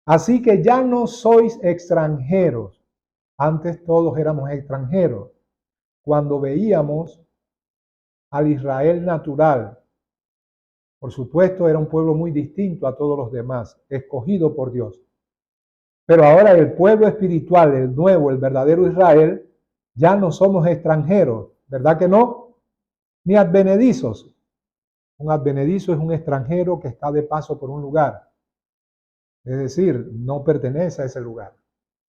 Así que ya no sois extranjeros. Antes todos éramos extranjeros. Cuando veíamos al Israel natural, por supuesto, era un pueblo muy distinto a todos los demás, escogido por Dios. Pero ahora el pueblo espiritual, el nuevo, el verdadero Israel, ya no somos extranjeros, ¿verdad que no? Ni advenedizos. Un advenedizo es un extranjero que está de paso por un lugar. Es decir, no pertenece a ese lugar.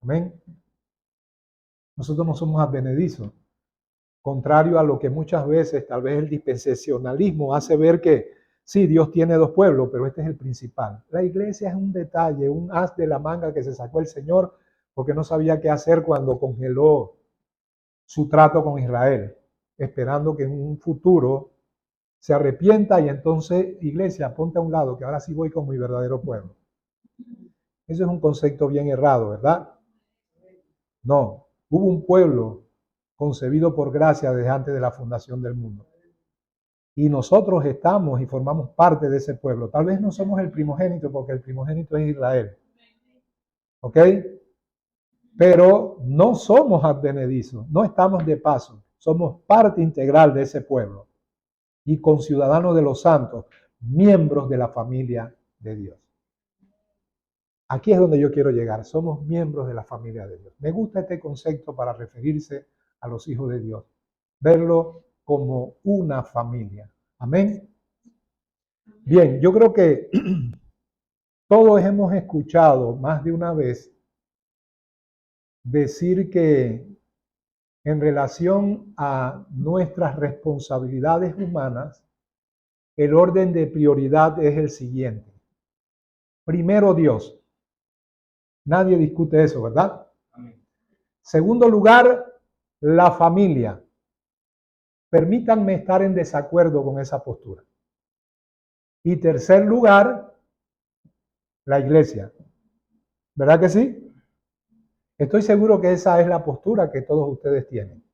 Amén. Nosotros no somos advenedizos. Contrario a lo que muchas veces tal vez el dispensacionalismo hace ver que sí, Dios tiene dos pueblos, pero este es el principal. La iglesia es un detalle, un as de la manga que se sacó el Señor porque no sabía qué hacer cuando congeló su trato con Israel, esperando que en un futuro se arrepienta y entonces, iglesia, ponte a un lado, que ahora sí voy con mi verdadero pueblo. Eso es un concepto bien errado, ¿verdad? No, hubo un pueblo concebido por gracia desde antes de la fundación del mundo. Y nosotros estamos y formamos parte de ese pueblo. Tal vez no somos el primogénito, porque el primogénito es Israel. ¿Ok? Pero no somos advenedizos, no estamos de paso. Somos parte integral de ese pueblo y conciudadanos de los santos, miembros de la familia de Dios. Aquí es donde yo quiero llegar. Somos miembros de la familia de Dios. Me gusta este concepto para referirse a los hijos de Dios. Verlo como una familia. Amén. Bien, yo creo que todos hemos escuchado más de una vez decir que en relación a nuestras responsabilidades humanas, el orden de prioridad es el siguiente. Primero Dios. Nadie discute eso, ¿verdad? Segundo lugar, la familia. Permítanme estar en desacuerdo con esa postura. Y tercer lugar, la iglesia. ¿Verdad que sí? Estoy seguro que esa es la postura que todos ustedes tienen.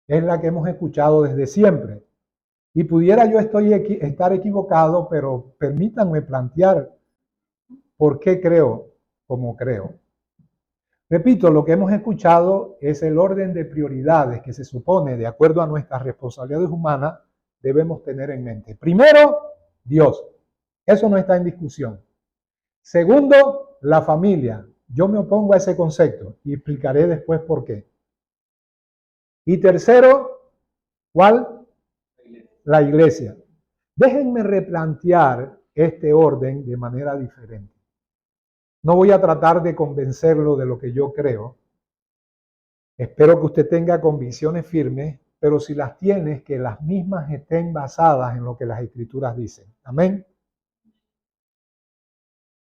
Es la que hemos escuchado desde siempre. Y pudiera yo estar equivocado, pero permítanme plantear por qué creo como creo. Repito, lo que hemos escuchado es el orden de prioridades que se supone, de acuerdo a nuestras responsabilidades humanas, debemos tener en mente. Primero, Dios. Eso no está en discusión. Segundo, la familia. Yo me opongo a ese concepto y explicaré después por qué. Y tercero, ¿cuál? La iglesia. Déjenme replantear este orden de manera diferente. No voy a tratar de convencerlo de lo que yo creo. Espero que usted tenga convicciones firmes, pero si las tiene, que las mismas estén basadas en lo que las Escrituras dicen. Amén.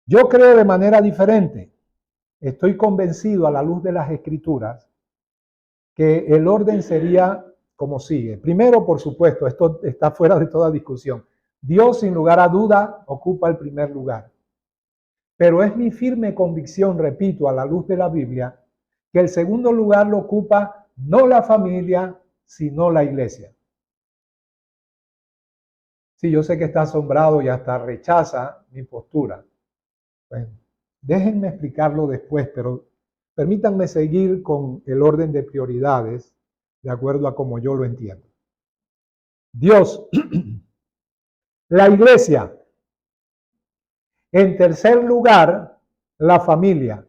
Yo creo de manera diferente. Estoy convencido a la luz de las Escrituras que el orden sería como sigue. Primero, por supuesto, esto está fuera de toda discusión. Dios, sin lugar a duda, ocupa el primer lugar. Pero es mi firme convicción, repito, a la luz de la Biblia, que el segundo lugar lo ocupa no la familia, sino la iglesia. Sí, yo sé que está asombrado y hasta rechaza mi postura. Bueno, déjenme explicarlo después, pero permítanme seguir con el orden de prioridades de acuerdo a como yo lo entiendo. Dios, la iglesia. En tercer lugar, la familia.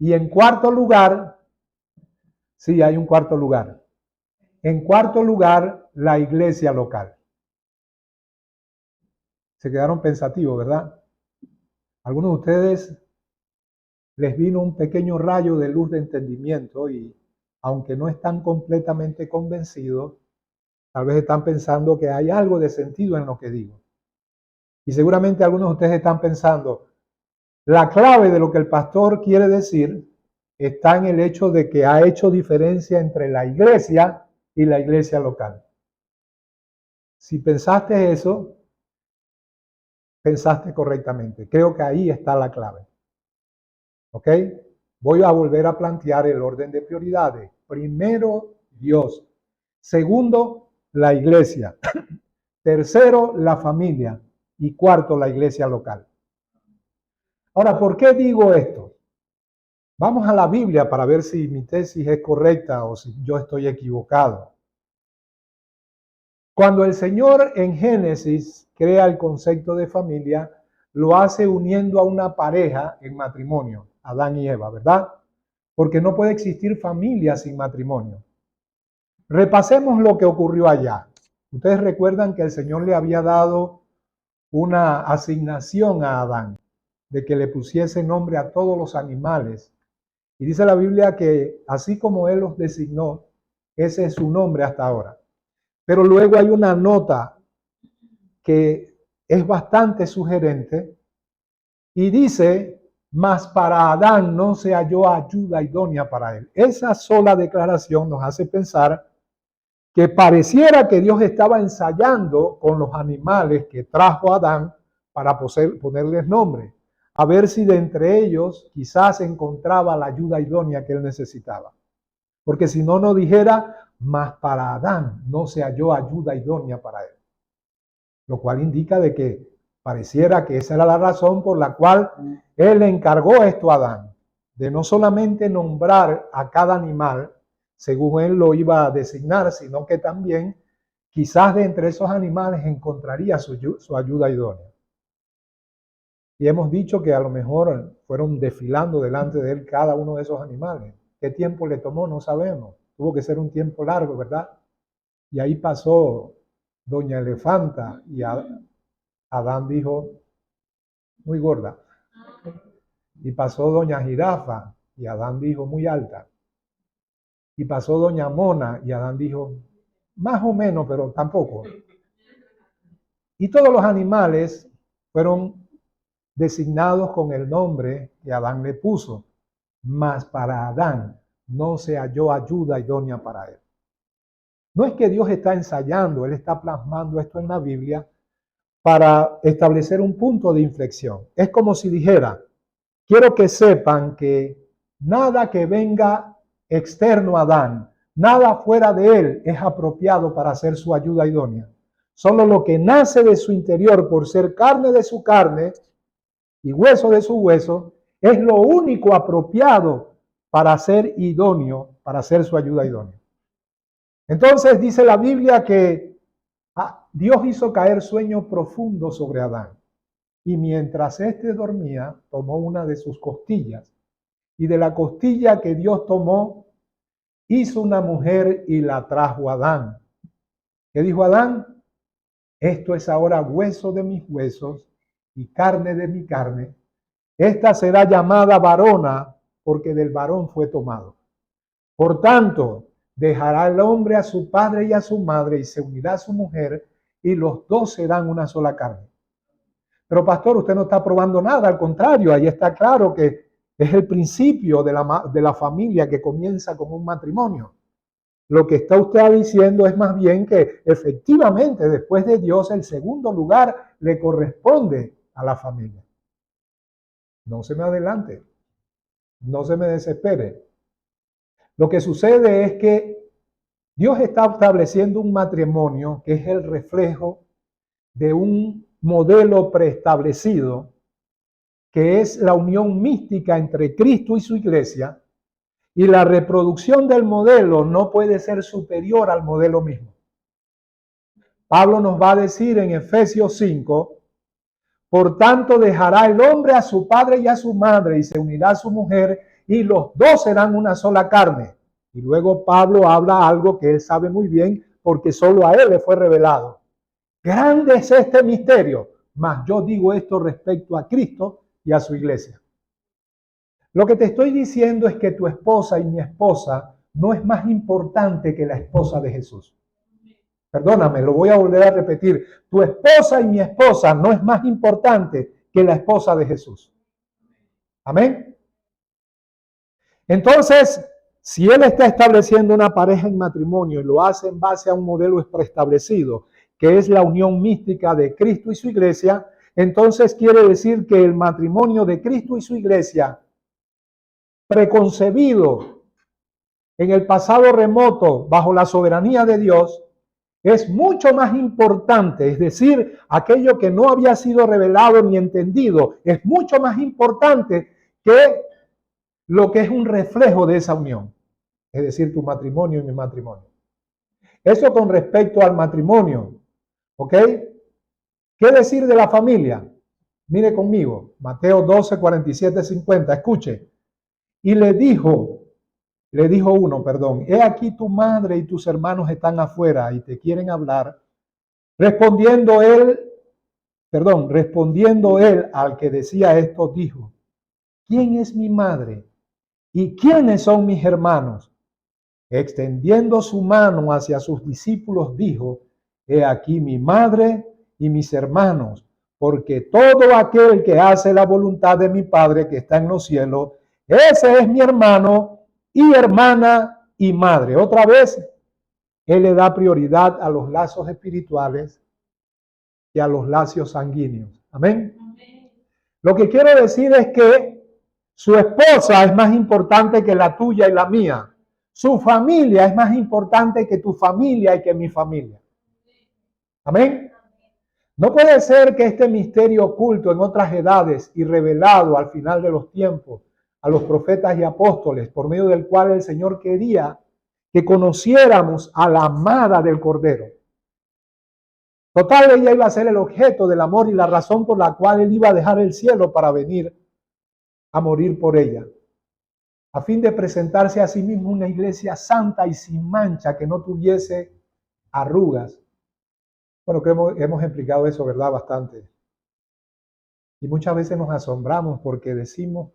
Y en cuarto lugar, sí, hay un cuarto lugar. En cuarto lugar, la iglesia local. Se quedaron pensativos, ¿verdad? Algunos de ustedes les vino un pequeño rayo de luz de entendimiento y aunque no están completamente convencidos, tal vez están pensando que hay algo de sentido en lo que digo. Y seguramente algunos de ustedes están pensando, la clave de lo que el pastor quiere decir está en el hecho de que ha hecho diferencia entre la iglesia y la iglesia local. Si pensaste eso, pensaste correctamente. Creo que ahí está la clave. ¿Ok? Voy a volver a plantear el orden de prioridades. Primero, Dios. Segundo, la iglesia. Tercero, la familia. Y cuarto, la iglesia local. Ahora, ¿por qué digo esto? Vamos a la Biblia para ver si mi tesis es correcta o si yo estoy equivocado. Cuando el Señor en Génesis crea el concepto de familia, lo hace uniendo a una pareja en matrimonio, Adán y Eva, ¿verdad? Porque no puede existir familia sin matrimonio. Repasemos lo que ocurrió allá. Ustedes recuerdan que el Señor le había dado una asignación a Adán, de que le pusiese nombre a todos los animales. Y dice la Biblia que así como Él los designó, ese es su nombre hasta ahora. Pero luego hay una nota que es bastante sugerente y dice, mas para Adán no se halló ayuda idónea para él. Esa sola declaración nos hace pensar que pareciera que Dios estaba ensayando con los animales que trajo Adán para ponerles nombre, a ver si de entre ellos quizás encontraba la ayuda idónea que él necesitaba. Porque si no, no dijera, mas para Adán no se halló ayuda idónea para él. Lo cual indica de que pareciera que esa era la razón por la cual él le encargó esto a Adán, de no solamente nombrar a cada animal según él lo iba a designar, sino que también quizás de entre esos animales encontraría su ayuda idónea. Y hemos dicho que a lo mejor fueron desfilando delante de él cada uno de esos animales. ¿Qué tiempo le tomó? No sabemos. Tuvo que ser un tiempo largo, ¿verdad? Y ahí pasó doña Elefanta y Adán dijo, muy gorda. Y pasó doña Jirafa y Adán dijo, muy alta. Y pasó doña Mona y Adán dijo, más o menos, pero tampoco. Y todos los animales fueron designados con el nombre que Adán le puso, mas para Adán no se halló ayuda idónea para él. No es que Dios está ensayando, Él está plasmando esto en la Biblia para establecer un punto de inflexión. Es como si dijera, quiero que sepan que nada que venga externo a Adán, nada fuera de él es apropiado para ser su ayuda idónea. Solo lo que nace de su interior por ser carne de su carne y hueso de su hueso es lo único apropiado para ser idóneo, para ser su ayuda idónea. Entonces dice la Biblia que Dios hizo caer sueño profundo sobre Adán. Y mientras éste dormía, tomó una de sus costillas. Y de la costilla que Dios tomó, hizo una mujer y la trajo a Adán. ¿Qué dijo Adán? Esto es ahora hueso de mis huesos y carne de mi carne. Esta será llamada varona porque del varón fue tomado. Por tanto, dejará el hombre a su padre y a su madre y se unirá a su mujer y los dos serán una sola carne. Pero pastor, usted no está probando nada, al contrario, ahí está claro que es el principio de la familia que comienza con un matrimonio. Lo que está usted diciendo es más bien que efectivamente después de Dios el segundo lugar le corresponde a la familia. No se me adelante, no se me desespere. Lo que sucede es que Dios está estableciendo un matrimonio que es el reflejo de un modelo preestablecido, que es la unión mística entre Cristo y su iglesia, y la reproducción del modelo no puede ser superior al modelo mismo. Pablo nos va a decir en Efesios 5, por tanto dejará el hombre a su padre y a su madre y se unirá a su mujer y los dos serán una sola carne. Y luego Pablo habla algo que él sabe muy bien porque solo a él le fue revelado. Grande es este misterio, mas yo digo esto respecto a Cristo y a su iglesia. Lo que te estoy diciendo es que tu esposa y mi esposa no es más importante que la esposa de Jesús. Perdóname, lo voy a volver a repetir. Tu esposa y mi esposa no es más importante que la esposa de Jesús. Amén. Entonces, si Él está estableciendo una pareja en matrimonio y lo hace en base a un modelo preestablecido, que es la unión mística de Cristo y su iglesia, entonces quiere decir que el matrimonio de Cristo y su iglesia, preconcebido en el pasado remoto bajo la soberanía de Dios, es mucho más importante, es decir, aquello que no había sido revelado ni entendido, es mucho más importante que lo que es un reflejo de esa unión, es decir, tu matrimonio y mi matrimonio. Eso con respecto al matrimonio, ¿ok? ¿Qué decir de la familia? Mire conmigo, Mateo 12, 47, 50, escuche. Y le dijo uno, he aquí tu madre y tus hermanos están afuera y te quieren hablar. Respondiendo él al que decía esto, dijo, ¿quién es mi madre? ¿Y quiénes son mis hermanos? Extendiendo su mano hacia sus discípulos, dijo, he aquí mi madre y mis hermanos, porque todo aquel que hace la voluntad de mi Padre que está en los cielos, ese es mi hermano y hermana y madre. Otra vez, él le da prioridad a los lazos espirituales y a los lazos sanguíneos. Amén. Lo que quiero decir es que su esposa es más importante que la tuya y la mía. Su familia es más importante que tu familia y que mi familia. Amén. No puede ser que este misterio oculto en otras edades y revelado al final de los tiempos a los profetas y apóstoles, por medio del cual el Señor quería que conociéramos a la amada del Cordero. Total, ella iba a ser el objeto del amor y la razón por la cual Él iba a dejar el cielo para venir a morir por ella, a fin de presentarse a sí mismo una iglesia santa y sin mancha, que no tuviese arrugas. Bueno, creo que hemos explicado eso, ¿verdad? Bastante. Y muchas veces nos asombramos porque decimos,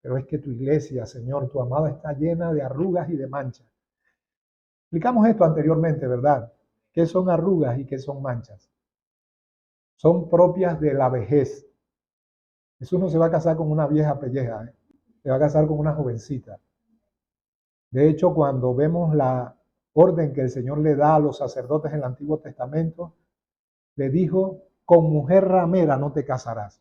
pero es que tu iglesia, Señor, tu amada está llena de arrugas y de manchas. Explicamos esto anteriormente, ¿verdad? ¿Qué son arrugas y qué son manchas? Son propias de la vejez. Jesús no se va a casar con una vieja pelleja, ¿eh? Se va a casar con una jovencita. De hecho, cuando vemos la orden que el Señor le da a los sacerdotes en el Antiguo Testamento, le dijo, con mujer ramera no te casarás.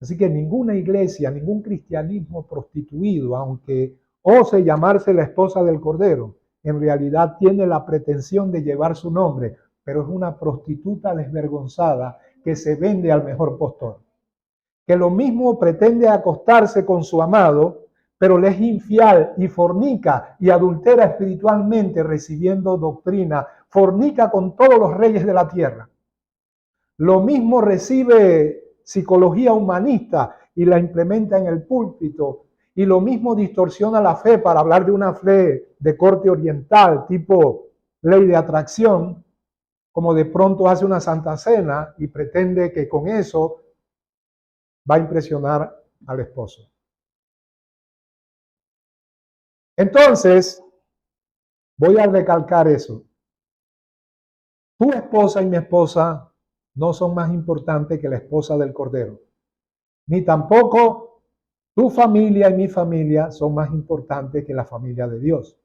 Así que ninguna iglesia, ningún cristianismo prostituido, aunque ose llamarse la esposa del Cordero, en realidad tiene la pretensión de llevar su nombre, pero es una prostituta desvergonzada que se vende al mejor postor. Que lo mismo pretende acostarse con su amado, pero le es infiel y fornica y adultera espiritualmente recibiendo doctrina, fornica con todos los reyes de la tierra. Lo mismo recibe psicología humanista y la implementa en el púlpito, y lo mismo distorsiona la fe para hablar de una fe de corte oriental, tipo ley de atracción, como de pronto hace una santa cena y pretende que con eso va a impresionar al esposo. Entonces, voy a recalcar eso. Tu esposa y mi esposa no son más importantes que la esposa del Cordero. Ni tampoco tu familia y mi familia son más importantes que la familia de Dios.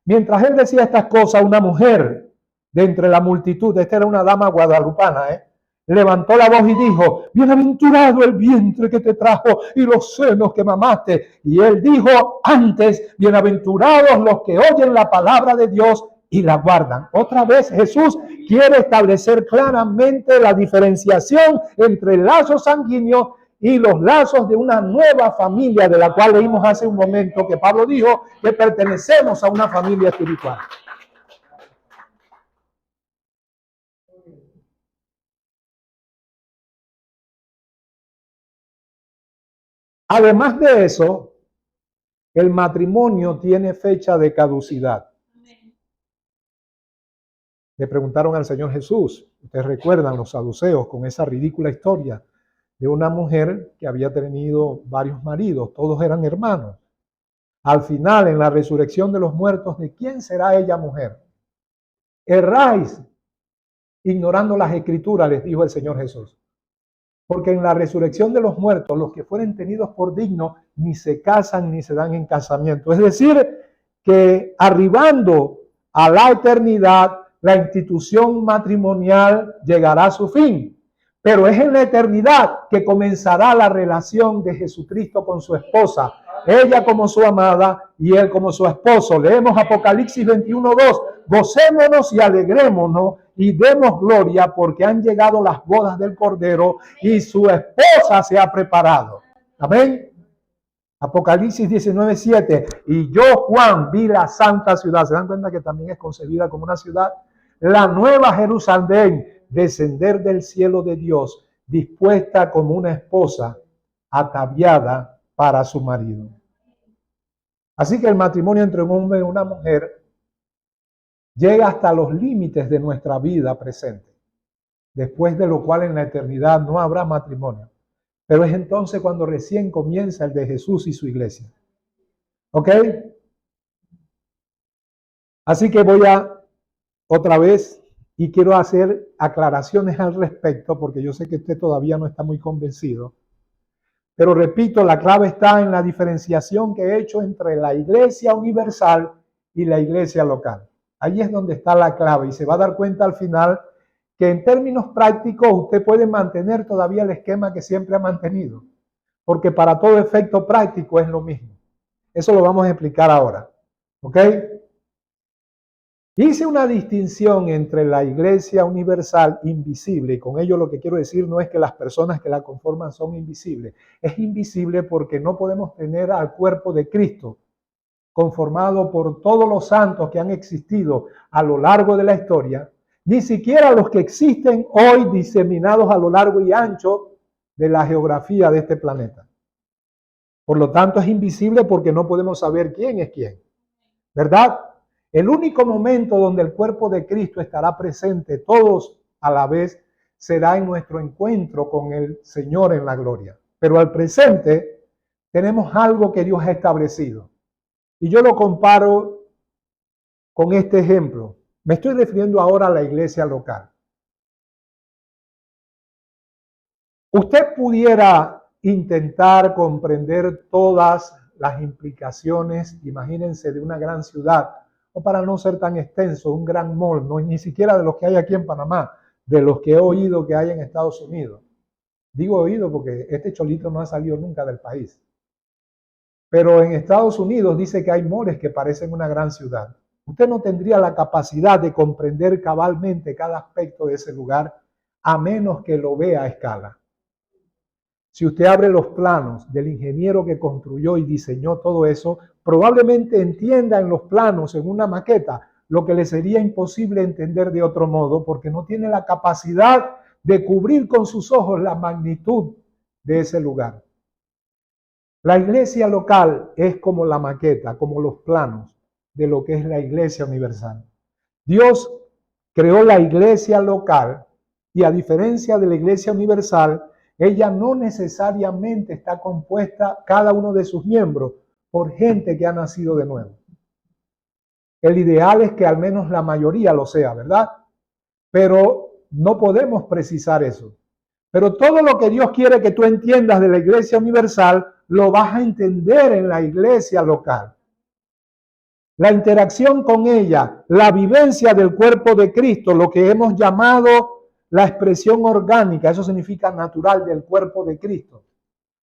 Mientras él decía estas cosas, una mujer de entre la multitud, esta era una dama guadalupana, levantó la voz y dijo, bienaventurado el vientre que te trajo y los senos que mamaste. Y él dijo antes, bienaventurados los que oyen la palabra de Dios y la guardan. Otra vez Jesús quiere establecer claramente la diferenciación entre el lazo sanguíneo y los lazos de una nueva familia, de la cual leímos hace un momento que Pablo dijo que pertenecemos a una familia espiritual. Además de eso, el matrimonio tiene fecha de caducidad. Le preguntaron al Señor Jesús, ustedes recuerdan los saduceos con esa ridícula historia de una mujer que había tenido varios maridos, todos eran hermanos. Al final, en la resurrección de los muertos, ¿de quién será ella mujer? Erráis, ignorando las escrituras, les dijo el Señor Jesús. Porque en la resurrección de los muertos, los que fueren tenidos por dignos, ni se casan ni se dan en casamiento. Es decir, que arribando a la eternidad, la institución matrimonial llegará a su fin. Pero es en la eternidad que comenzará la relación de Jesucristo con su esposa. ella como su amada y él como su esposo. Leemos Apocalipsis 21:2. Gocémonos y alegrémonos y demos gloria porque han llegado las bodas del Cordero y su esposa se ha preparado. Amén. Apocalipsis 19:7. Y yo, Juan, vi la santa ciudad. ¿Se dan cuenta que también es concebida como una ciudad? La nueva Jerusalén, descender del cielo de Dios, dispuesta como una esposa ataviada para su marido. Así que el matrimonio entre un hombre y una mujer llega hasta los límites de nuestra vida presente, después de lo cual en la eternidad no habrá matrimonio. Pero es entonces cuando recién comienza el de Jesús y su iglesia. ¿Ok? Así que voy a otra vez y quiero hacer aclaraciones al respecto porque yo sé que usted todavía no está muy convencido. Pero repito, la clave está en la diferenciación que he hecho entre la iglesia universal y la iglesia local. Ahí es donde está la clave y se va a dar cuenta al final que en términos prácticos usted puede mantener todavía el esquema que siempre ha mantenido, porque para todo efecto práctico es lo mismo. Eso lo vamos a explicar ahora. ¿Ok? Hice una distinción entre la iglesia universal invisible, y con ello lo que quiero decir no es que las personas que la conforman son invisibles. Es invisible porque no podemos tener al cuerpo de Cristo conformado por todos los santos que han existido a lo largo de la historia, ni siquiera los que existen hoy diseminados a lo largo y ancho de la geografía de este planeta. Por lo tanto, es invisible porque no podemos saber quién es quién, ¿verdad? El único momento donde el cuerpo de Cristo estará presente todos a la vez será en nuestro encuentro con el Señor en la gloria. Pero al presente tenemos algo que Dios ha establecido. Y yo lo comparo con este ejemplo. Me estoy refiriendo ahora a la iglesia local. Usted pudiera intentar comprender todas las implicaciones, imagínense, de una gran ciudad, o para no ser tan extenso, un gran mall, no, ni siquiera de los que hay aquí en Panamá, de los que he oído que hay en Estados Unidos. Digo oído porque este cholito no ha salido nunca del país. Pero en Estados Unidos dice que hay malls que parecen una gran ciudad. Usted no tendría la capacidad de comprender cabalmente cada aspecto de ese lugar a menos que lo vea a escala. Si usted abre los planos del ingeniero que construyó y diseñó todo eso, probablemente entienda en los planos, en una maqueta, lo que le sería imposible entender de otro modo, porque no tiene la capacidad de cubrir con sus ojos la magnitud de ese lugar. La iglesia local es como la maqueta, como los planos de lo que es la iglesia universal. Dios creó la iglesia local y a diferencia de la iglesia universal, ella no necesariamente está compuesta, cada uno de sus miembros, por gente que ha nacido de nuevo. El ideal es que al menos la mayoría lo sea, ¿verdad? Pero no podemos precisar eso. Pero todo lo que Dios quiere que tú entiendas de la iglesia universal, lo vas a entender en la iglesia local. La interacción con ella, la vivencia del cuerpo de Cristo, lo que hemos llamado la expresión orgánica, eso significa natural del cuerpo de Cristo.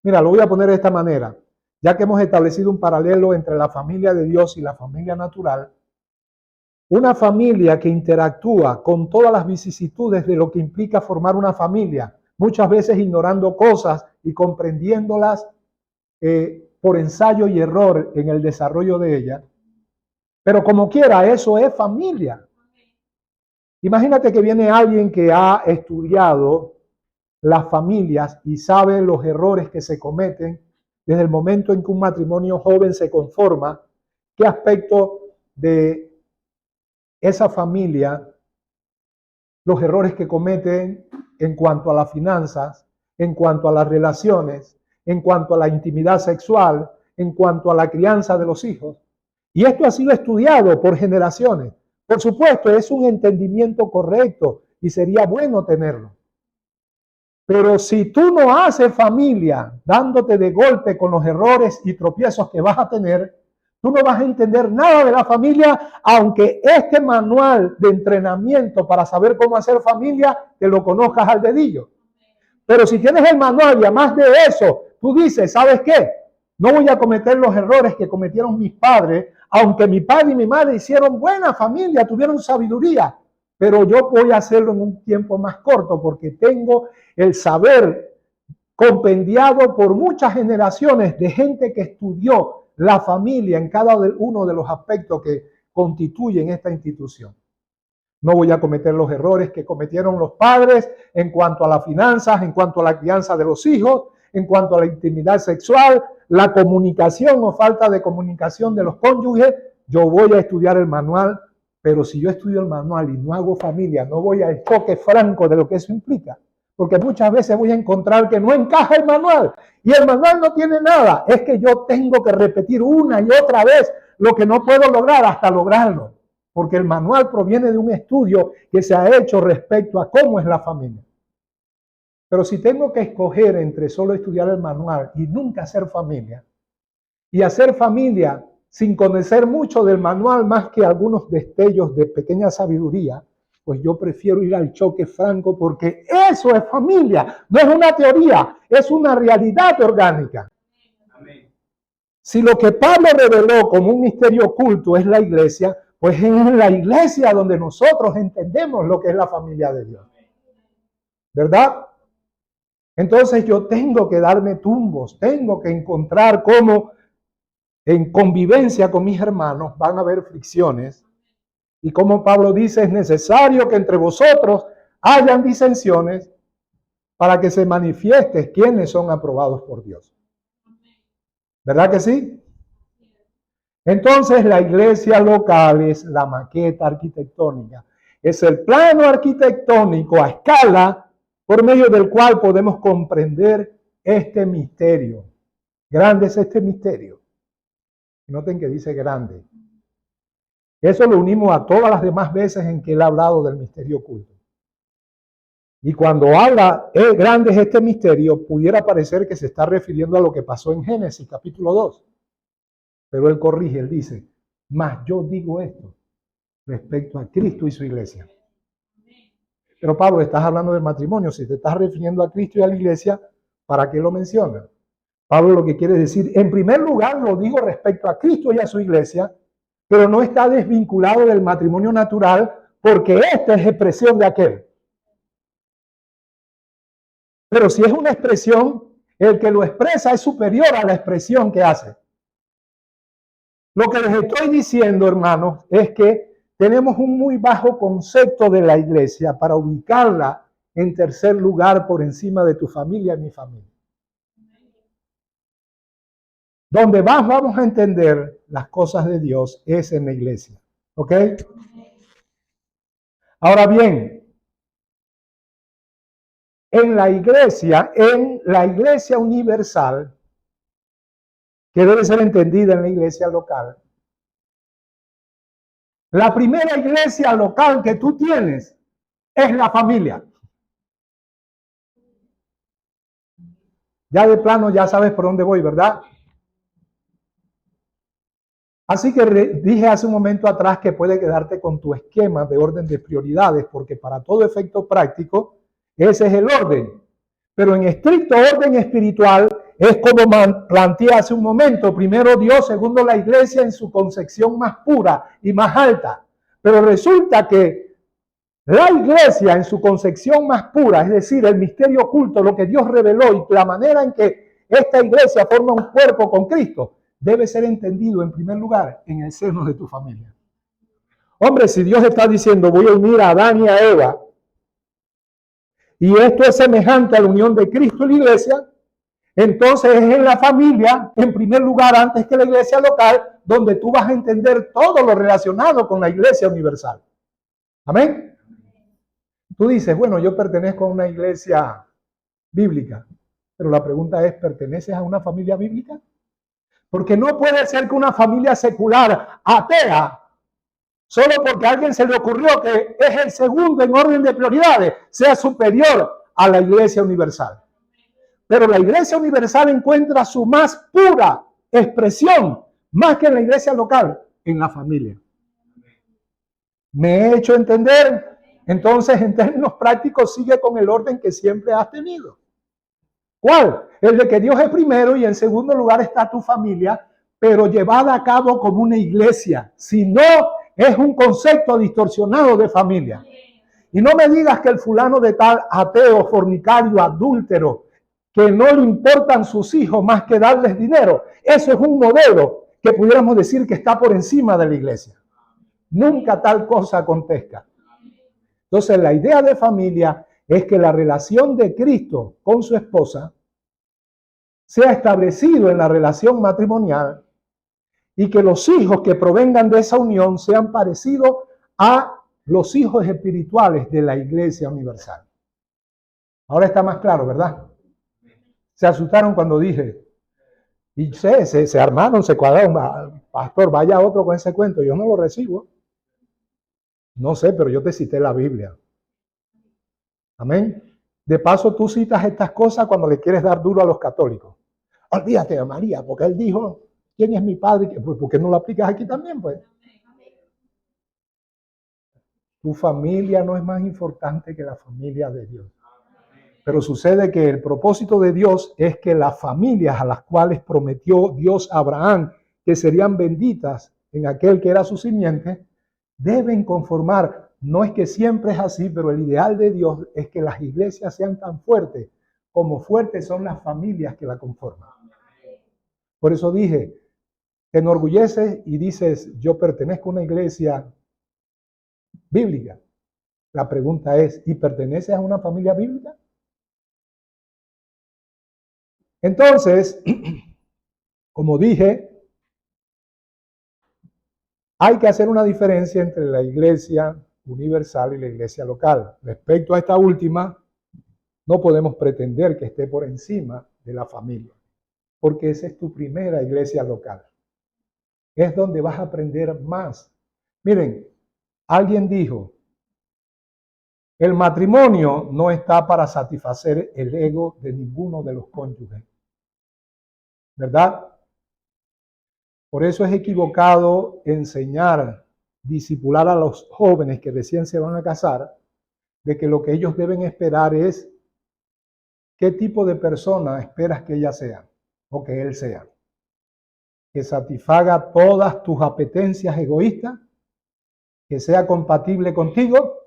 Mira, lo voy a poner de esta manera. Ya que hemos establecido un paralelo entre la familia de Dios y la familia natural, una familia que interactúa con todas las vicisitudes de lo que implica formar una familia, muchas veces ignorando cosas y comprendiéndolas por ensayo y error en el desarrollo de ella. Pero como quiera, eso es familia. Imagínate que viene alguien que ha estudiado las familias y sabe los errores que se cometen desde el momento en que un matrimonio joven se conforma, qué aspecto de esa familia, los errores que cometen en cuanto a las finanzas, en cuanto a las relaciones, en cuanto a la intimidad sexual, en cuanto a la crianza de los hijos. Y esto ha sido estudiado por generaciones. Por supuesto, es un entendimiento correcto y sería bueno tenerlo. Pero si tú no haces familia dándote de golpe con los errores y tropiezos que vas a tener, tú no vas a entender nada de la familia, aunque este manual de entrenamiento para saber cómo hacer familia te lo conozcas al dedillo. Pero si tienes el manual y además de eso, tú dices, ¿sabes qué? No voy a cometer los errores que cometieron mis padres, aunque mi padre y mi madre hicieron buena familia, tuvieron sabiduría, pero yo voy a hacerlo en un tiempo más corto porque tengo el saber compendiado por muchas generaciones de gente que estudió la familia en cada uno de los aspectos que constituyen esta institución. No voy a cometer los errores que cometieron los padres en cuanto a las finanzas, en cuanto a la crianza de los hijos, en cuanto a la intimidad sexual, la comunicación o falta de comunicación de los cónyuges. Yo voy a estudiar el manual, pero si yo estudio el manual y no hago familia, no voy al choque franco de lo que eso implica. Porque muchas veces voy a encontrar que no encaja el manual. Y el manual no tiene nada. Es que yo tengo que repetir una y otra vez lo que no puedo lograr hasta lograrlo. Porque el manual proviene de un estudio que se ha hecho respecto a cómo es la familia. Pero si tengo que escoger entre solo estudiar el manual y nunca hacer familia, y hacer familia sin conocer mucho del manual más que algunos destellos de pequeña sabiduría, pues yo prefiero ir al choque franco porque eso es familia, no es una teoría, es una realidad orgánica. Amén. Si lo que Pablo reveló como un misterio oculto es la iglesia, pues es en la iglesia donde nosotros entendemos lo que es la familia de Dios. ¿Verdad? Entonces yo tengo que darme tumbos, tengo que encontrar cómo en convivencia con mis hermanos van a haber fricciones. Y como Pablo dice, es necesario que entre vosotros hayan disensiones para que se manifieste quiénes son aprobados por Dios. ¿Verdad que sí? Entonces la iglesia local es la maqueta arquitectónica. Es el plano arquitectónico a escala por medio del cual podemos comprender este misterio. Grande es este misterio. Noten que dice grande. Eso lo unimos a todas las demás veces en que él ha hablado del misterio oculto. Y cuando habla, grande es este misterio, pudiera parecer que se está refiriendo a lo que pasó en Génesis capítulo 2. Pero él corrige, él dice, mas yo digo esto respecto a Cristo y su iglesia. Pero Pablo, estás hablando del matrimonio, si te estás refiriendo a Cristo y a la iglesia, ¿para qué lo menciona? Pablo lo que quiere decir, en primer lugar lo digo respecto a Cristo y a su iglesia, pero no está desvinculado del matrimonio natural porque esta es expresión de aquel. Pero si es una expresión, el que lo expresa es superior a la expresión que hace. Lo que les estoy diciendo, hermanos, es que tenemos un muy bajo concepto de la iglesia para ubicarla en tercer lugar por encima de tu familia y mi familia. Donde más vamos a entender las cosas de Dios es en la iglesia. ¿Ok? Ahora bien, en la iglesia universal, que debe ser entendida en la iglesia local, la primera iglesia local que tú tienes es la familia. Ya de plano ya sabes por dónde voy, ¿verdad? Así que dije hace un momento atrás que puede quedarte con tu esquema de orden de prioridades, porque para todo efecto práctico, ese es el orden. Pero en estricto orden espiritual es como planteé hace un momento. Primero Dios, segundo la iglesia en su concepción más pura y más alta. Pero resulta que la iglesia en su concepción más pura, es decir, el misterio oculto, lo que Dios reveló y la manera en que esta iglesia forma un cuerpo con Cristo, debe ser entendido en primer lugar en el seno de tu familia. Hombre, si Dios está diciendo voy a unir a Adán y a Eva, y esto es semejante a la unión de Cristo y la iglesia, entonces es en la familia, en primer lugar, antes que la iglesia local, donde tú vas a entender todo lo relacionado con la iglesia universal. Amén. Tú dices, bueno, yo pertenezco a una iglesia bíblica, pero la pregunta es, ¿perteneces a una familia bíblica? Porque no puede ser que una familia secular, atea, solo porque a alguien se le ocurrió que es el segundo en orden de prioridades, sea superior a la iglesia universal. Pero la iglesia universal encuentra su más pura expresión, más que en la iglesia local, en la familia. ¿Me he hecho entender? Entonces, en términos prácticos, sigue con el orden que siempre has tenido. ¿Cuál? El de que Dios es primero y en segundo lugar está tu familia, pero llevada a cabo como una iglesia. Si no, es un concepto distorsionado de familia. Y no me digas que el fulano de tal, ateo, fornicario, adúltero, que no le importan sus hijos más que darles dinero. Eso es un modelo que pudiéramos decir que está por encima de la iglesia. Nunca tal cosa acontezca. Entonces, la idea de familia es que la relación de Cristo con su esposa sea establecido en la relación matrimonial y que los hijos que provengan de esa unión sean parecidos a los hijos espirituales de la Iglesia Universal. Ahora está más claro, ¿verdad? Se asustaron cuando dije, y se armaron, se cuadraron, pastor, vaya otro con ese cuento, yo no lo recibo. No sé, pero yo te cité la Biblia. Amén. De paso, tú citas estas cosas cuando le quieres dar duro a los católicos. Olvídate de María, porque él dijo, ¿quién es mi padre? Pues, ¿por qué no lo aplicas aquí también, pues? Tu familia no es más importante que la familia de Dios. Pero sucede que el propósito de Dios es que las familias a las cuales prometió Dios a Abraham que serían benditas en aquel que era su simiente, deben conformar. No es que siempre es así, pero el ideal de Dios es que las iglesias sean tan fuertes como fuertes son las familias que la conforman. Por eso dije, te enorgulleces y dices, yo pertenezco a una iglesia bíblica. La pregunta es, ¿y perteneces a una familia bíblica? Entonces, como dije, hay que hacer una diferencia entre la iglesia universal y la iglesia local. Respecto a esta última, no podemos pretender que esté por encima de la familia, porque esa es tu primera iglesia local. Es donde vas a aprender más. Miren, alguien dijo, el matrimonio no está para satisfacer el ego de ninguno de los cónyuges, ¿verdad? Por eso es equivocado enseñar, disipular a los jóvenes que recién se van a casar, de que lo que ellos deben esperar es qué tipo de persona esperas que ella sea o que él sea. Que satisfaga todas tus apetencias egoístas, que sea compatible contigo.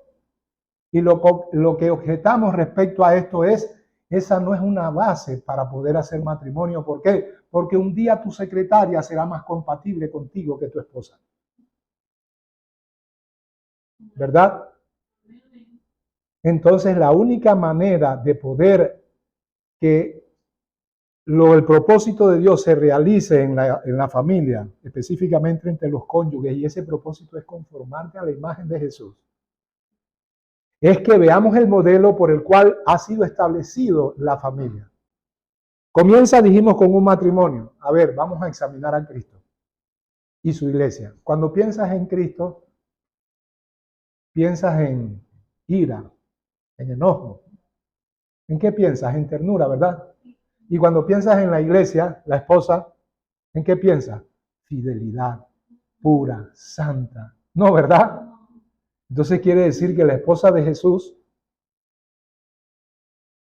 Y lo que objetamos respecto a esto es, esa no es una base para poder hacer matrimonio. ¿Por qué? Porque un día tu secretaria será más compatible contigo que tu esposa. ¿Verdad? Entonces, la única manera de poder que el propósito de Dios se realice en la familia, específicamente entre los cónyuges, y ese propósito es conformarte a la imagen de Jesús, es que veamos el modelo por el cual ha sido establecido la familia. Comienza, dijimos, con un matrimonio. A ver, vamos a examinar a Cristo y su iglesia. Cuando piensas en Cristo, piensas en ira, en enojo. ¿En qué piensas? En ternura, ¿verdad? Y cuando piensas en la iglesia, la esposa, ¿en qué piensas? Fidelidad, pura, santa. No, ¿verdad? Entonces quiere decir que la esposa de Jesús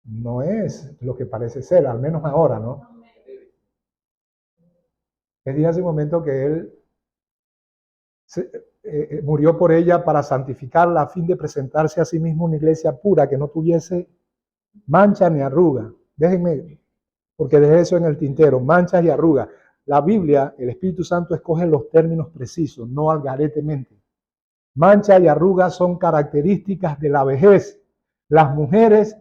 no es lo que parece ser, al menos ahora, ¿no? Le dije hace un momento que él murió por ella para santificarla a fin de presentarse a sí mismo una iglesia pura que no tuviese mancha ni arruga. Déjenme, porque dejé eso en el tintero, manchas y arrugas. La Biblia, el Espíritu Santo escoge los términos precisos, no algaretemente. Mancha y arrugas son características de la vejez. Las mujeres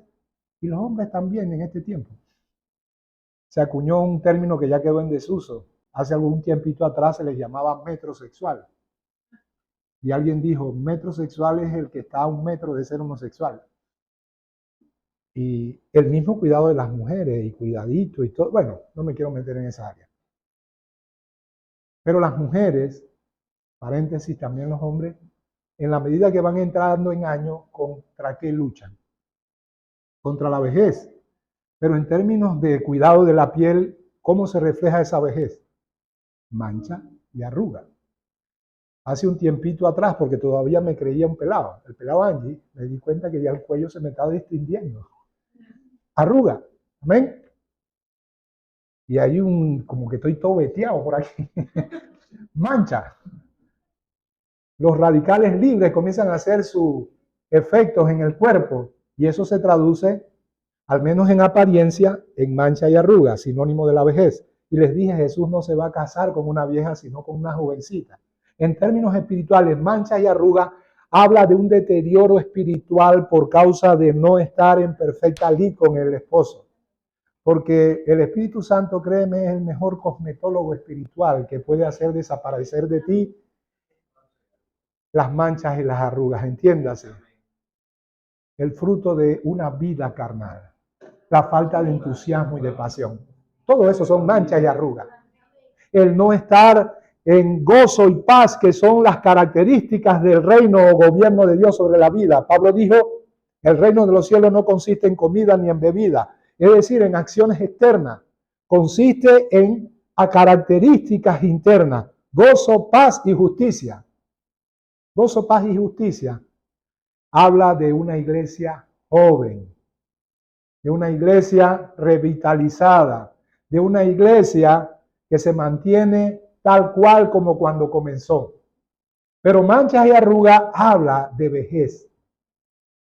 y los hombres también en este tiempo. Se acuñó un término que ya quedó en desuso. Hace algún tiempito atrás se les llamaba metrosexual. Y alguien dijo, metrosexual es el que está a 1 metro de ser homosexual. Y el mismo cuidado de las mujeres y cuidadito y todo. Bueno, no me quiero meter en esa área. Pero las mujeres, paréntesis, también los hombres, en la medida que van entrando en años, ¿contra qué luchan? Contra la vejez. Pero en términos de cuidado de la piel, ¿cómo se refleja esa vejez? Mancha y arruga. Hace un tiempito atrás, porque todavía me creía un pelado, el pelado Angie, me di cuenta que ya el cuello se me estaba distinguiendo. Arruga, ¿amén? y hay como que estoy todo veteado por aquí, mancha. Los radicales libres comienzan a hacer sus efectos en el cuerpo y eso se traduce, al menos en apariencia, en mancha y arruga, sinónimo de la vejez. Y les dije, Jesús no se va a casar con una vieja, sino con una jovencita. En términos espirituales, mancha y arruga habla de un deterioro espiritual por causa de no estar en perfecta lid con el esposo. Porque el Espíritu Santo, créeme, es el mejor cosmetólogo espiritual que puede hacer desaparecer de ti las manchas y las arrugas, entiéndase. El fruto de una vida carnal, la falta de entusiasmo y de pasión. Todo eso son manchas y arrugas. El no estar en gozo y paz, que son las características del reino o gobierno de Dios sobre la vida. Pablo dijo, el reino de los cielos no consiste en comida ni en bebida, es decir, en acciones externas. Consiste en características internas, gozo, paz y justicia. Gozo, paz y justicia habla de una iglesia joven, de una iglesia revitalizada, de una iglesia que se mantiene tal cual como cuando comenzó. Pero manchas y arrugas habla de vejez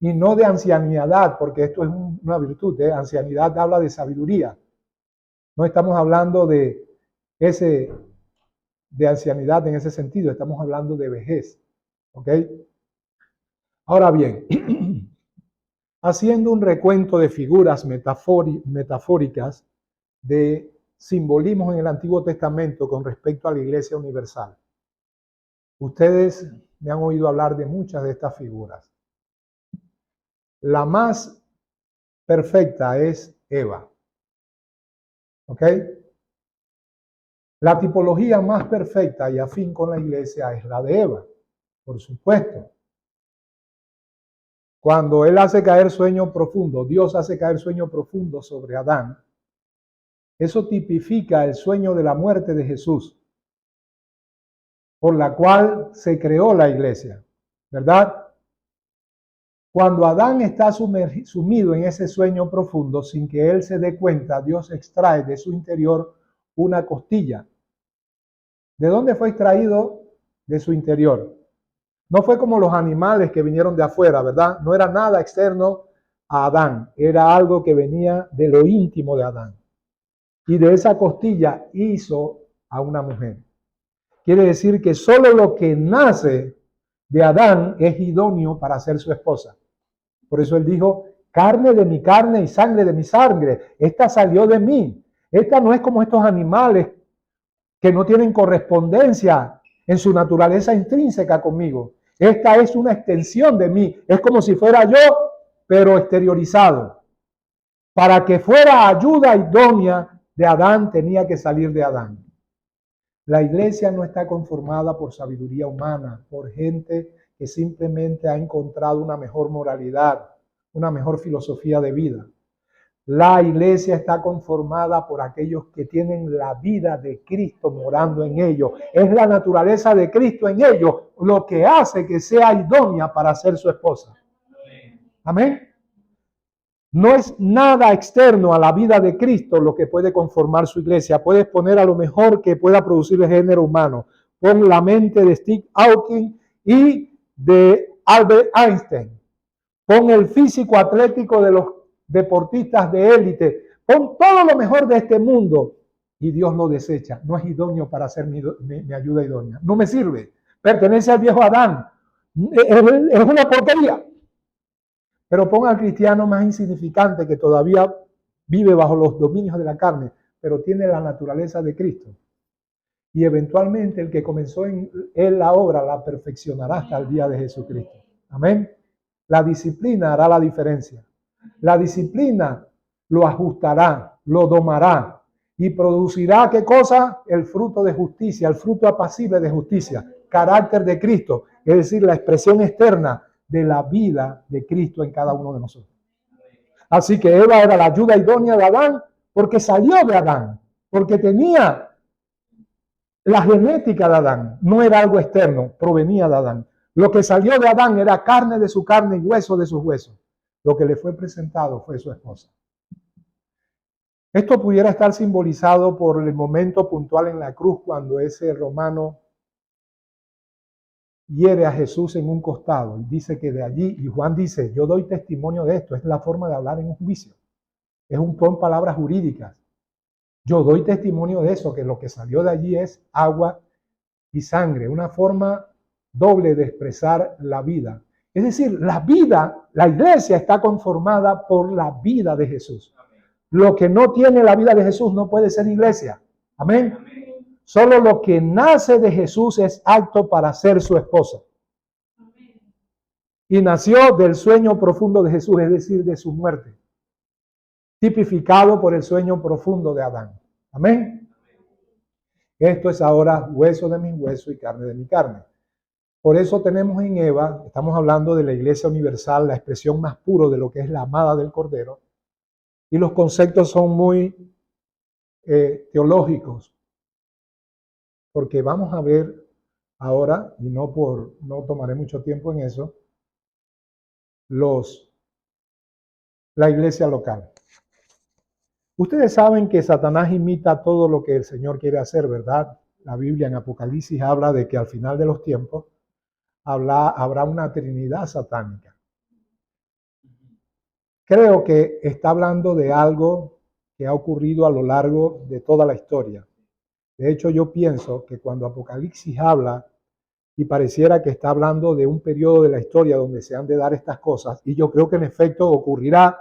y no de ancianidad, porque esto es una virtud. Ancianidad habla de sabiduría. No estamos hablando de ancianidad en ese sentido, estamos hablando de vejez. ¿Ok? Ahora bien, haciendo un recuento de figuras metafóricas de simbolismos en el Antiguo Testamento con respecto a la Iglesia Universal. Ustedes me han oído hablar de muchas de estas figuras. La más perfecta es Eva. ¿Ok? La tipología más perfecta y afín con la Iglesia es la de Eva, por supuesto. Cuando Él hace caer sueño profundo, Dios hace caer sueño profundo sobre Adán, eso tipifica el sueño de la muerte de Jesús, por la cual se creó la iglesia, ¿verdad? Cuando Adán está sumido en ese sueño profundo, sin que él se dé cuenta, Dios extrae de su interior una costilla. ¿De dónde fue extraído? De su interior. No fue como los animales que vinieron de afuera, ¿verdad? No era nada externo a Adán, era algo que venía de lo íntimo de Adán. Y de esa costilla hizo a una mujer. Quiere decir que solo lo que nace de Adán es idóneo para ser su esposa. Por eso él dijo, carne de mi carne y sangre de mi sangre. Esta salió de mí. Esta no es como estos animales que no tienen correspondencia en su naturaleza intrínseca conmigo. Esta es una extensión de mí. Es como si fuera yo, pero exteriorizado. Para que fuera ayuda idónea de Adán, tenía que salir de Adán. La iglesia no está conformada por sabiduría humana, por gente que simplemente ha encontrado una mejor moralidad, una mejor filosofía de vida. La iglesia está conformada por aquellos que tienen la vida de Cristo morando en ellos. Es la naturaleza de Cristo en ellos lo que hace que sea idónea para ser su esposa. Amén. No es nada externo a la vida de Cristo lo que puede conformar su iglesia. Puedes poner a lo mejor que pueda producir el género humano. Pon la mente de Steve Hawking y de Albert Einstein. Pon el físico atlético de los deportistas de élite. Pon todo lo mejor de este mundo y Dios lo desecha. No es idóneo para ser mi ayuda idónea. No me sirve. Pertenece al viejo Adán. Es una porquería. Pero ponga al cristiano más insignificante que todavía vive bajo los dominios de la carne, pero tiene la naturaleza de Cristo. Y eventualmente el que comenzó en él la obra la perfeccionará hasta el día de Jesucristo. Amén. La disciplina hará la diferencia. La disciplina lo ajustará, lo domará y producirá, ¿qué cosa? El fruto de justicia, el fruto apacible de justicia, carácter de Cristo, es decir, la expresión externa de la vida de Cristo en cada uno de nosotros. Así que Eva era la ayuda idónea de Adán porque salió de Adán, porque tenía la genética de Adán, no era algo externo, provenía de Adán. Lo que salió de Adán era carne de su carne y hueso de sus huesos. Lo que le fue presentado fue su esposa. Esto pudiera estar simbolizado por el momento puntual en la cruz cuando ese romano hiere a Jesús en un costado y dice que de allí, y Juan dice, yo doy testimonio de esto, es la forma de hablar en un juicio, son palabras jurídicas. Yo doy testimonio de eso, que lo que salió de allí es agua y sangre, una forma doble de expresar la vida. Es decir, la vida, la iglesia está conformada por la vida de Jesús. Lo que no tiene la vida de Jesús no puede ser iglesia. Amén. Solo lo que nace de Jesús es apto para ser su esposa. Y nació del sueño profundo de Jesús, es decir, de su muerte, tipificado por el sueño profundo de Adán. Amén. Esto es ahora hueso de mi hueso y carne de mi carne. Por eso tenemos en Eva, estamos hablando de la iglesia universal, la expresión más puro de lo que es la amada del Cordero, y los conceptos son muy teológicos, porque vamos a ver ahora, y no tomaré mucho tiempo en eso, la iglesia local. Ustedes saben que Satanás imita todo lo que el Señor quiere hacer, ¿verdad? La Biblia en Apocalipsis habla de que al final de los tiempos habrá una trinidad satánica. Creo que está hablando de algo que ha ocurrido a lo largo de toda la historia. De hecho, yo pienso que cuando Apocalipsis habla y pareciera que está hablando de un periodo de la historia donde se han de dar estas cosas, y yo creo que en efecto ocurrirá,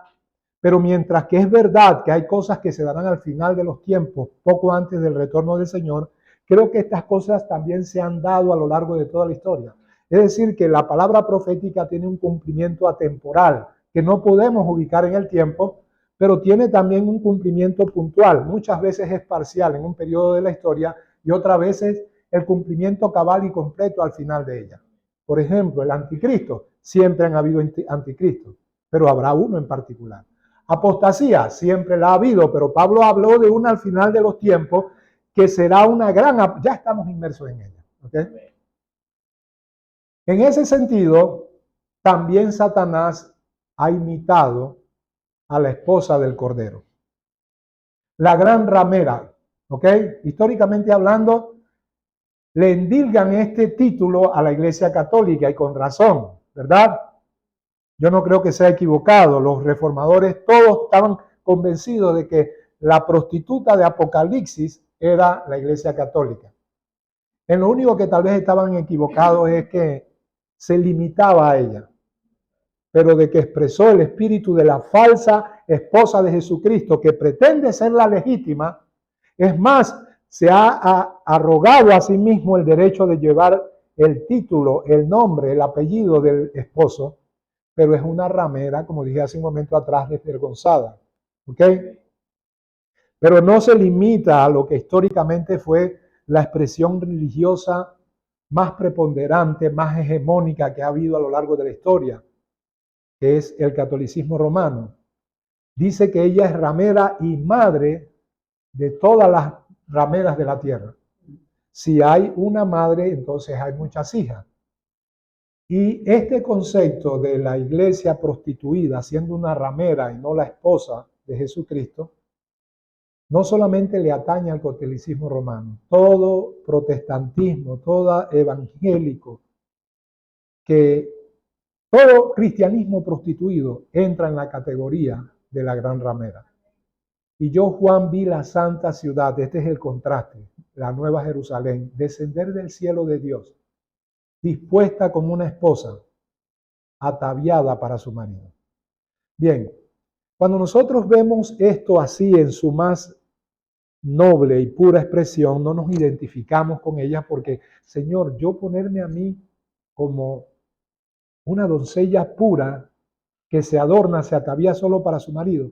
pero mientras que es verdad que hay cosas que se darán al final de los tiempos, poco antes del retorno del Señor, creo que estas cosas también se han dado a lo largo de toda la historia. Es decir, que la palabra profética tiene un cumplimiento atemporal, que no podemos ubicar en el tiempo, pero tiene también un cumplimiento puntual. Muchas veces es parcial en un periodo de la historia y otras veces el cumplimiento cabal y completo al final de ella. Por ejemplo, el anticristo. Siempre han habido anticristos, pero habrá uno en particular. Apostasía, siempre la ha habido, pero Pablo habló de una al final de los tiempos que será una gran... Ya estamos inmersos en ella. ¿Okay? En ese sentido, también Satanás ha imitado a la esposa del Cordero. La gran ramera, ¿ok? Históricamente hablando, le endilgan este título a la Iglesia Católica y con razón, ¿verdad? Yo no creo que sea equivocado. Los reformadores todos estaban convencidos de que la prostituta de Apocalipsis era la Iglesia Católica. En lo único que tal vez estaban equivocados es que se limitaba a ella, pero de que expresó el espíritu de la falsa esposa de Jesucristo que pretende ser la legítima. Es más, se ha arrogado a sí mismo el derecho de llevar el título, el nombre, el apellido del esposo, pero es una ramera, como dije hace un momento atrás, desvergonzada. ¿Ok? Pero no se limita a lo que históricamente fue la expresión religiosa más preponderante, más hegemónica que ha habido a lo largo de la historia, que es el catolicismo romano. Dice que ella es ramera y madre de todas las rameras de la tierra. Si hay una madre, entonces hay muchas hijas. Y este concepto de la iglesia prostituida siendo una ramera y no la esposa de Jesucristo, no solamente le atañe al catolicismo romano, todo protestantismo, todo evangélico, todo cristianismo prostituido entra en la categoría de la gran ramera. Y yo, Juan, vi la santa ciudad, este es el contraste, la nueva Jerusalén, descender del cielo de Dios, dispuesta como una esposa, ataviada para su marido. Bien, cuando nosotros vemos esto así en su más noble y pura expresión, no nos identificamos con ella porque, Señor, yo ponerme a mí como una doncella pura que se adorna, se atavía solo para su marido,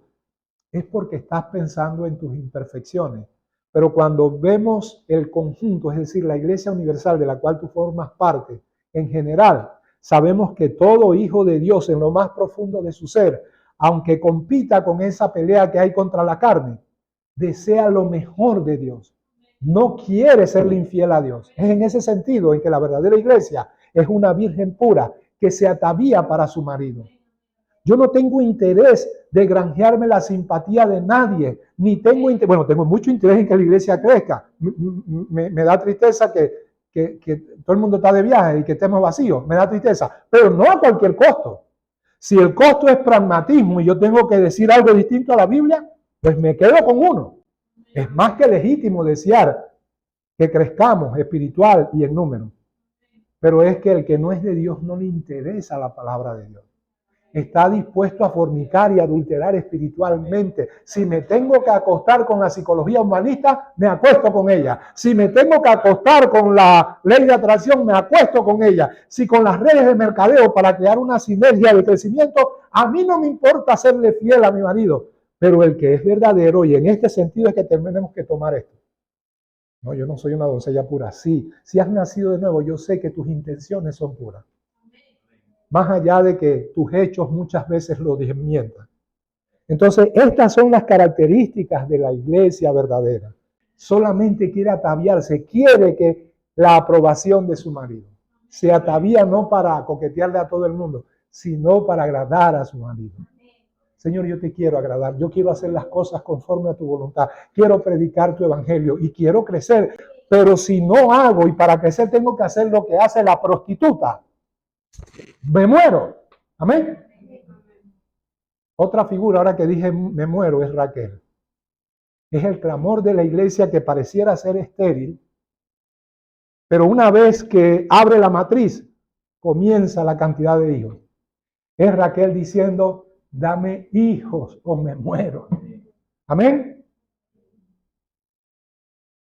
es porque estás pensando en tus imperfecciones. Pero cuando vemos el conjunto, es decir, la Iglesia Universal de la cual tú formas parte, en general, sabemos que todo hijo de Dios en lo más profundo de su ser, aunque compita con esa pelea que hay contra la carne, desea lo mejor de Dios. No quiere serle infiel a Dios. Es en ese sentido en que la verdadera iglesia es una virgen pura que se atavía para su marido. Yo no tengo interés de granjearme la simpatía de nadie, ni tengo interés, bueno, tengo mucho interés en que la iglesia crezca. Me da tristeza que todo el mundo está de viaje y que estemos vacíos, me da tristeza, pero no a cualquier costo. Si el costo es pragmatismo y yo tengo que decir algo distinto a la Biblia, pues me quedo con uno. Es más que legítimo desear que crezcamos espiritual y en número. Pero es que el que no es de Dios no le interesa la palabra de Dios. Está dispuesto a fornicar y adulterar espiritualmente. Si me tengo que acostar con la psicología humanista, me acuesto con ella. Si me tengo que acostar con la ley de atracción, me acuesto con ella. Si con las redes de mercadeo para crear una sinergia de crecimiento, a mí no me importa serle fiel a mi marido. Pero el que es verdadero, y en este sentido es que tenemos que tomar esto. No, yo no soy una doncella pura. Sí, si has nacido de nuevo, yo sé que tus intenciones son puras. Más allá de que tus hechos muchas veces lo desmientan. Entonces, estas son las características de la iglesia verdadera. Solamente quiere ataviarse, quiere que la aprobación de su marido. Se atavía no para coquetearle a todo el mundo, sino para agradar a su marido. Señor, yo te quiero agradar, yo quiero hacer las cosas conforme a tu voluntad, quiero predicar tu evangelio y quiero crecer, pero si no hago y para crecer tengo que hacer lo que hace la prostituta, me muero. Amén. Otra figura, ahora que dije me muero, es Raquel. Es el clamor de la iglesia que pareciera ser estéril, pero una vez que abre la matriz, comienza la cantidad de hijos. Es Raquel diciendo, dame hijos o me muero. Amén.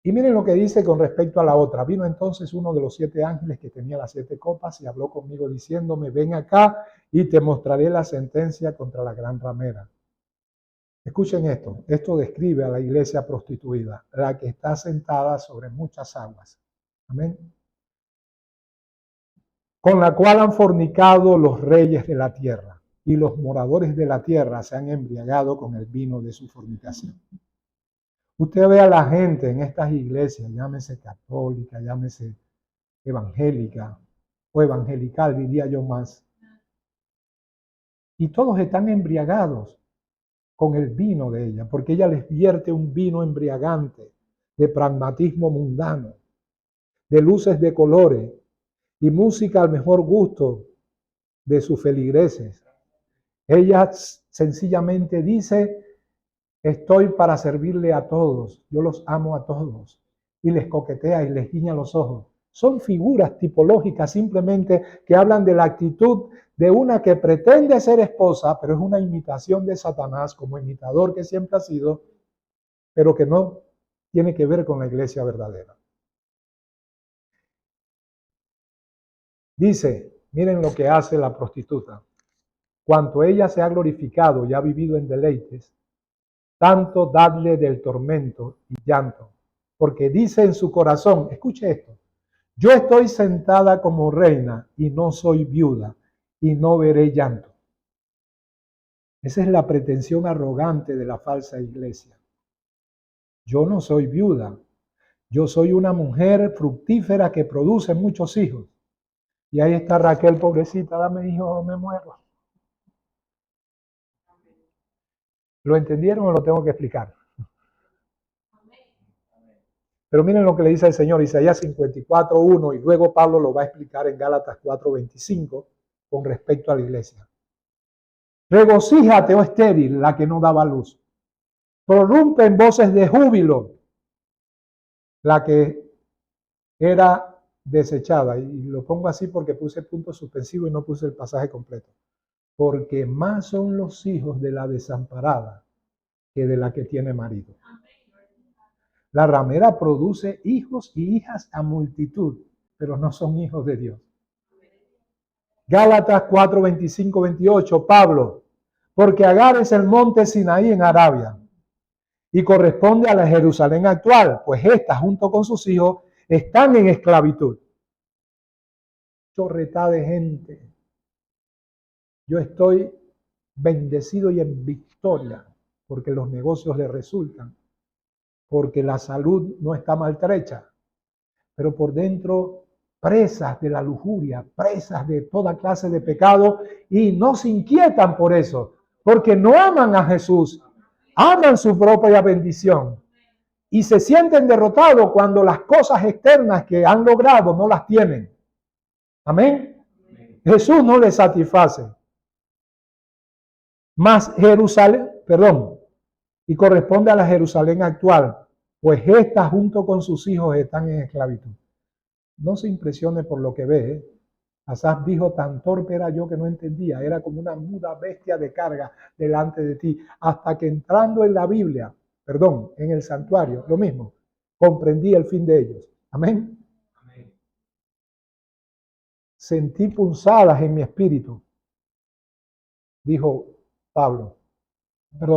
Y miren lo que dice con respecto a la otra. Vino entonces uno de los 7 ángeles que tenía las 7 copas y habló conmigo diciéndome, ven acá y te mostraré la sentencia contra la gran ramera. Escuchen esto. Esto describe a la iglesia prostituida, la que está sentada sobre muchas aguas. Amén. Con la cual han fornicado los reyes de la tierra y los moradores de la tierra se han embriagado con el vino de su fornicación. Usted ve a la gente en estas iglesias, llámese católica, llámese evangélica o evangelical, diría yo más. Y todos están embriagados con el vino de ella, porque ella les vierte un vino embriagante de pragmatismo mundano, de luces de colores y música al mejor gusto de sus feligreses. Ella sencillamente dice, estoy para servirle a todos, yo los amo a todos, y les coquetea y les guiña los ojos. Son figuras tipológicas simplemente que hablan de la actitud de una que pretende ser esposa, pero es una imitación de Satanás como imitador que siempre ha sido, pero que no tiene que ver con la iglesia verdadera. Dice, miren lo que hace la prostituta. Cuanto ella se ha glorificado y ha vivido en deleites, tanto dadle del tormento y llanto, porque dice en su corazón, escuche esto, yo estoy sentada como reina y no soy viuda y no veré llanto. Esa es la pretensión arrogante de la falsa iglesia. Yo no soy viuda, yo soy una mujer fructífera que produce muchos hijos. Y ahí está Raquel, pobrecita, dame hijos o me muero. ¿Lo entendieron o lo tengo que explicar? Pero miren lo que le dice el Señor, Isaías 54:1, y luego Pablo lo va a explicar en Gálatas 4:25 con respecto a la iglesia. Regocíjate, oh estéril, la que no daba luz. Prorrumpe en voces de júbilo, la que era desechada. Y lo pongo así porque puse punto suspensivo y no puse el pasaje completo. Porque más son los hijos de la desamparada que de la que tiene marido. La ramera produce hijos y hijas a multitud, pero no son hijos de Dios. Gálatas 4:25-28, Pablo, porque Agar es el monte Sinaí en Arabia y corresponde a la Jerusalén actual, pues esta junto con sus hijos están en esclavitud. Chorreta de gente. Yo estoy bendecido y en victoria porque los negocios le resultan, porque la salud no está maltrecha, pero por dentro presas de la lujuria, presas de toda clase de pecado, y no se inquietan por eso, porque no aman a Jesús, aman su propia bendición y se sienten derrotados cuando las cosas externas que han logrado no las tienen. Amén. Jesús no les satisface. Mas Jerusalén, y corresponde a la Jerusalén actual, pues ésta junto con sus hijos están en esclavitud. No se impresione por lo que ve. Asaf dijo, tan torpe era yo que no entendía, era como una muda bestia de carga delante de ti, hasta que entrando en la Biblia, en el santuario, lo mismo, comprendí el fin de ellos. Amén. Amén. Sentí punzadas en mi espíritu, dijo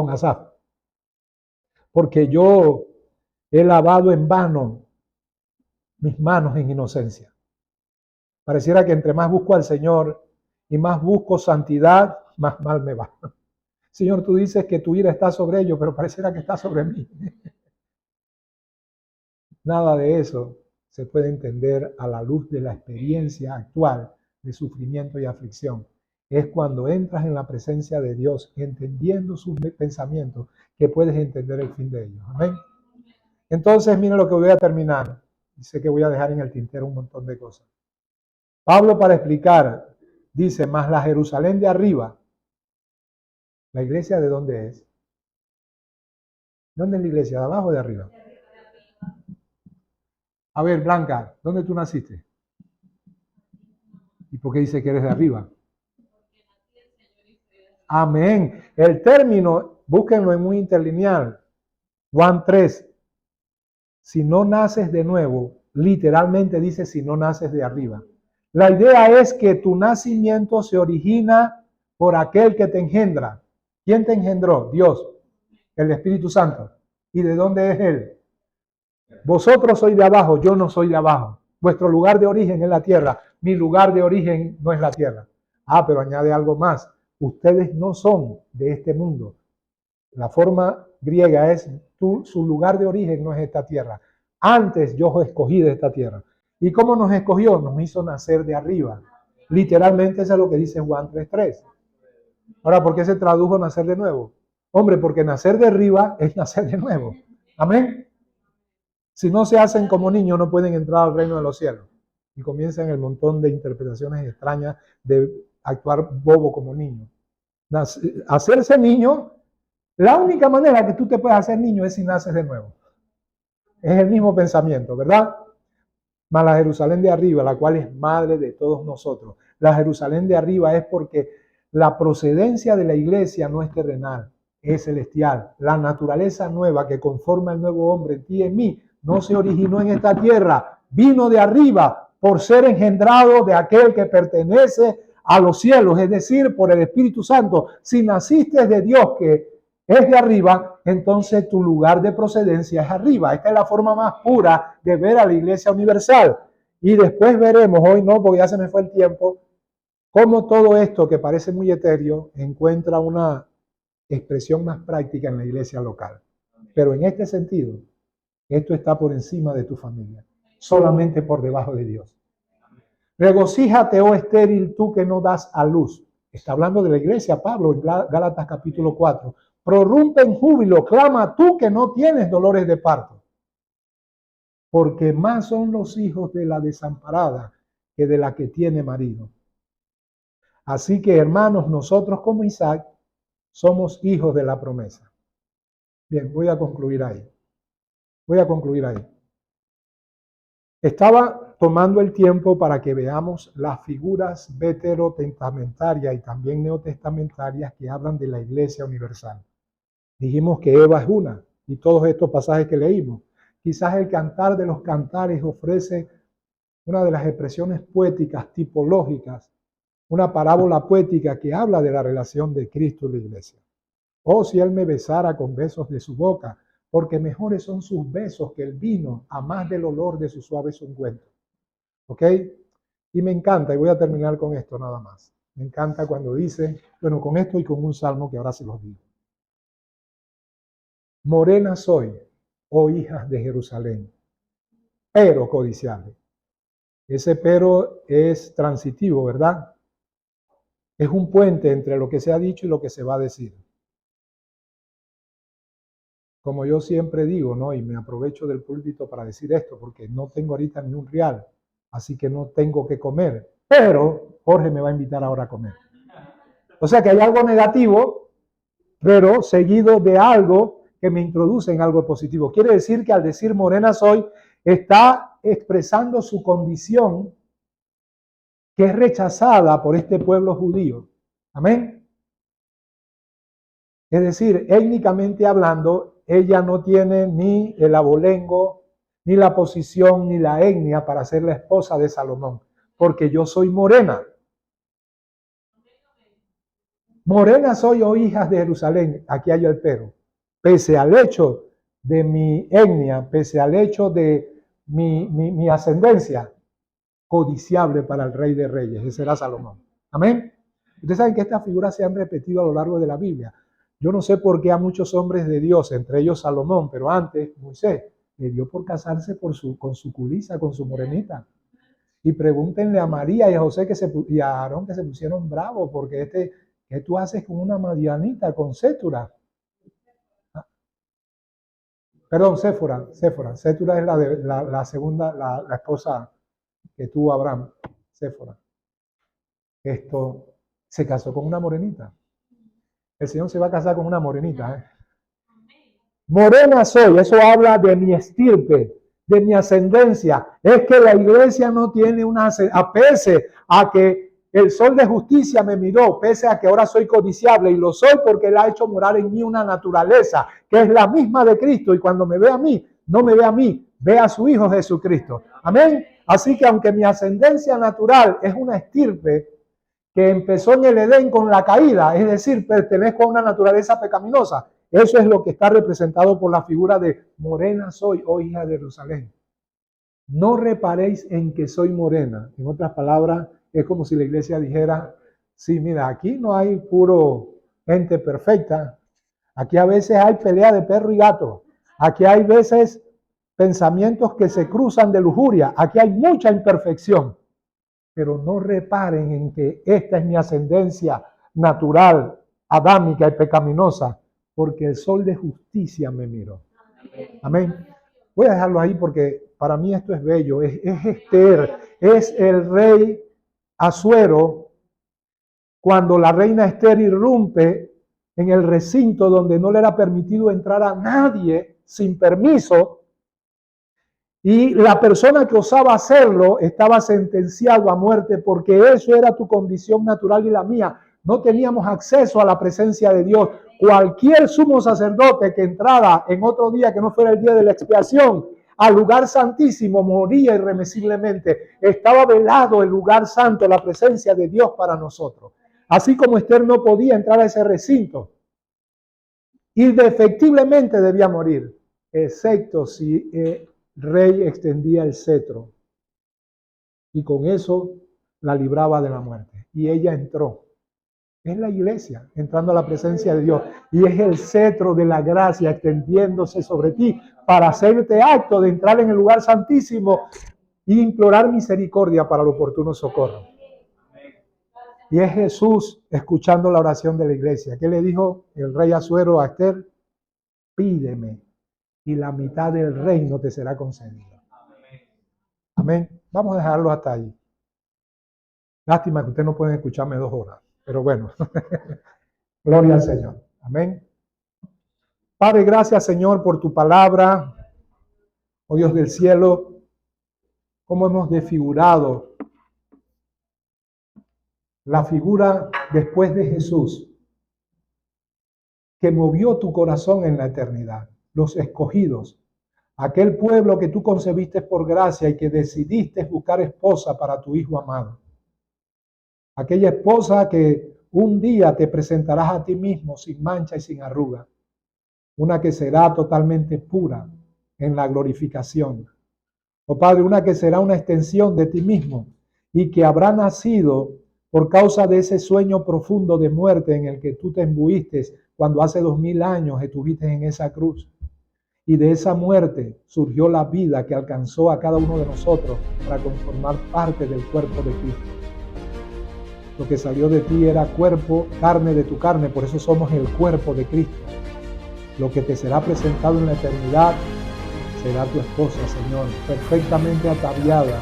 Asaf, porque yo he lavado en vano mis manos en inocencia. Pareciera que entre más busco al Señor y más busco santidad, más mal me va. Señor, tú dices que tu ira está sobre ellos, pero pareciera que está sobre mí. Nada de eso se puede entender a la luz de la experiencia actual de sufrimiento y aflicción. Es cuando entras en la presencia de Dios, entendiendo sus pensamientos, que puedes entender el fin de ellos. Amén. Entonces, miren lo que voy a terminar. Sé que voy a dejar en el tintero un montón de cosas. Pablo, para explicar, dice, más la Jerusalén de arriba. ¿La iglesia de dónde es? ¿Dónde es la iglesia? ¿De abajo o de arriba? A ver, Blanca, ¿dónde tú naciste? ¿Y por qué dice que eres de arriba? Amén. El término, búsquenlo en un interlineal. Juan 3. Si no naces de nuevo, literalmente dice si no naces de arriba. La idea es que tu nacimiento se origina por aquel que te engendra. ¿Quién te engendró? Dios, el Espíritu Santo. ¿Y de dónde es Él? Vosotros sois de abajo, yo no soy de abajo. Vuestro lugar de origen es la tierra. Mi lugar de origen no es la tierra. Pero añade algo más. Ustedes no son de este mundo. La forma griega es, su lugar de origen no es esta tierra. Antes yo os escogí de esta tierra. ¿Y cómo nos escogió? Nos hizo nacer de arriba. Literalmente eso es lo que dice Juan 3:3. Ahora, ¿por qué se tradujo nacer de nuevo? Hombre, porque nacer de arriba es nacer de nuevo. Amén. Si no se hacen como niños, no pueden entrar al reino de los cielos. Y comienzan el montón de interpretaciones extrañas de actuar bobo como niño. Hacerse niño, la única manera que tú te puedes hacer niño es si naces de nuevo. Es el mismo pensamiento, ¿verdad? Mas la Jerusalén de arriba, la cual es madre de todos nosotros. La Jerusalén de arriba es porque la procedencia de la iglesia no es terrenal, es celestial. La naturaleza nueva que conforma el nuevo hombre en ti y en mí no se originó en esta tierra, vino de arriba por ser engendrado de aquel que pertenece a los cielos, es decir, por el Espíritu Santo. Si naciste de Dios que es de arriba, entonces tu lugar de procedencia es arriba. Esta es la forma más pura de ver a la iglesia universal. Y después veremos, hoy no, porque ya se me fue el tiempo, cómo todo esto que parece muy etéreo encuentra una expresión más práctica en la iglesia local. Pero en este sentido, esto está por encima de tu familia, solamente por debajo de Dios. Regocíjate, oh estéril, tú que no das a luz. Está hablando de la iglesia, Pablo, en Gálatas capítulo 4. Prorrumpe en júbilo, clama tú que no tienes dolores de parto. Porque más son los hijos de la desamparada que de la que tiene marido. Así que, hermanos, nosotros como Isaac somos hijos de la promesa. Bien, voy a concluir ahí. Estaba tomando el tiempo para que veamos las figuras veterotestamentarias y también neotestamentarias que hablan de la Iglesia Universal. Dijimos que Eva es una, y todos estos pasajes que leímos. Quizás el Cantar de los Cantares ofrece una de las expresiones poéticas tipológicas, una parábola poética que habla de la relación de Cristo y la Iglesia. Oh, si Él me besara con besos de su boca, porque mejores son sus besos que el vino, a más del olor de sus suaves ungüentos. ¿Ok? Y me encanta, y voy a terminar con esto nada más. Me encanta cuando dice, bueno, con esto y con un salmo que ahora se los digo. Morena soy, oh hijas de Jerusalén, pero codiciable. Ese pero es transitivo, ¿verdad? Es un puente entre lo que se ha dicho y lo que se va a decir. Como yo siempre digo, ¿no? Y me aprovecho del púlpito para decir esto, porque no tengo ahorita ni un real, así que no tengo que comer. Pero Jorge me va a invitar ahora a comer. O sea que hay algo negativo, pero seguido de algo que me introduce en algo positivo. Quiere decir que al decir morena soy, está expresando su condición que es rechazada por este pueblo judío. Amén. Es decir, étnicamente hablando, ella no tiene ni el abolengo, ni la posición, ni la etnia para ser la esposa de Salomón, porque yo soy morena. Morena soy, oh hijas de Jerusalén, aquí hay el pero. Pese al hecho de mi etnia, pese al hecho de mi ascendencia, codiciable para el rey de reyes, ese era Salomón. Amén. Ustedes saben que estas figuras se han repetido a lo largo de la Biblia. Yo no sé por qué a muchos hombres de Dios, entre ellos Salomón, pero antes Moisés, le dio por casarse con su culisa, con su morenita. Y pregúntenle a María y a José y a Aarón que se pusieron bravos porque ¿qué tú haces con una madianita, con Sétura? Perdón, Séfora. Sétura es la segunda, la esposa que tuvo Abraham, Séfora. Esto se casó con una morenita. El Señor se va a casar con una morenita. Morena soy, eso habla de mi estirpe, de mi ascendencia. Es que la iglesia no tiene pese a que el sol de justicia me miró, pese a que ahora soy codiciable y lo soy porque Él ha hecho morar en mí una naturaleza que es la misma de Cristo y cuando me ve a mí, no me ve a mí, ve a su Hijo Jesucristo. Amén. Así que aunque mi ascendencia natural es una estirpe que empezó en el Edén con la caída, es decir, pertenezco a una naturaleza pecaminosa. Eso es lo que está representado por la figura de morena soy, oh hija de Jerusalén. No reparéis en que soy morena. En otras palabras, es como si la iglesia dijera, sí, mira, aquí no hay puro gente perfecta. Aquí a veces hay pelea de perro y gato. Aquí hay veces pensamientos que se cruzan de lujuria. Aquí hay mucha imperfección. Pero no reparen en que esta es mi ascendencia natural, adámica y pecaminosa, porque el sol de justicia me miró. Amén. Voy a dejarlo ahí porque para mí esto es bello. Es Esther, es el rey Asuero, cuando la reina Esther irrumpe en el recinto donde no le era permitido entrar a nadie sin permiso. Y la persona que osaba hacerlo estaba sentenciado a muerte porque eso era tu condición natural y la mía. No teníamos acceso a la presencia de Dios. Cualquier sumo sacerdote que entrara en otro día que no fuera el día de la expiación al lugar santísimo moría irremisiblemente. Estaba velado el lugar santo, la presencia de Dios para nosotros. Así como Esther no podía entrar a ese recinto. Indefectiblemente debía morir, excepto si rey extendía el cetro y con eso la libraba de la muerte. Y ella entró. Es la iglesia entrando a la presencia de Dios y es el cetro de la gracia extendiéndose sobre ti para hacerte acto de entrar en el lugar santísimo e implorar misericordia para el oportuno socorro. Y es Jesús escuchando la oración de la iglesia. ¿Qué le dijo el rey Asuero a Esther? Pídeme y la mitad del reino te será concedida. Amén. Vamos a dejarlo hasta ahí. Lástima que ustedes no pueden escucharme 2 horas, pero bueno. Gloria al Señor. Amén. Padre, gracias Señor por tu palabra. Oh Dios del cielo, cómo hemos desfigurado la figura después de Jesús que movió tu corazón en la eternidad. Los escogidos. Aquel pueblo que tú concebiste por gracia y que decidiste buscar esposa para tu Hijo amado. Aquella esposa que un día te presentarás a ti mismo sin mancha y sin arruga. Una que será totalmente pura en la glorificación. Oh Padre, una que será una extensión de ti mismo y que habrá nacido por causa de ese sueño profundo de muerte en el que tú te embuiste cuando hace 2000 años estuviste en esa cruz. Y de esa muerte surgió la vida que alcanzó a cada uno de nosotros para conformar parte del cuerpo de Cristo. Lo que salió de ti era cuerpo, carne de tu carne, por eso somos el cuerpo de Cristo. Lo que te será presentado en la eternidad será tu esposa, Señor, perfectamente ataviada.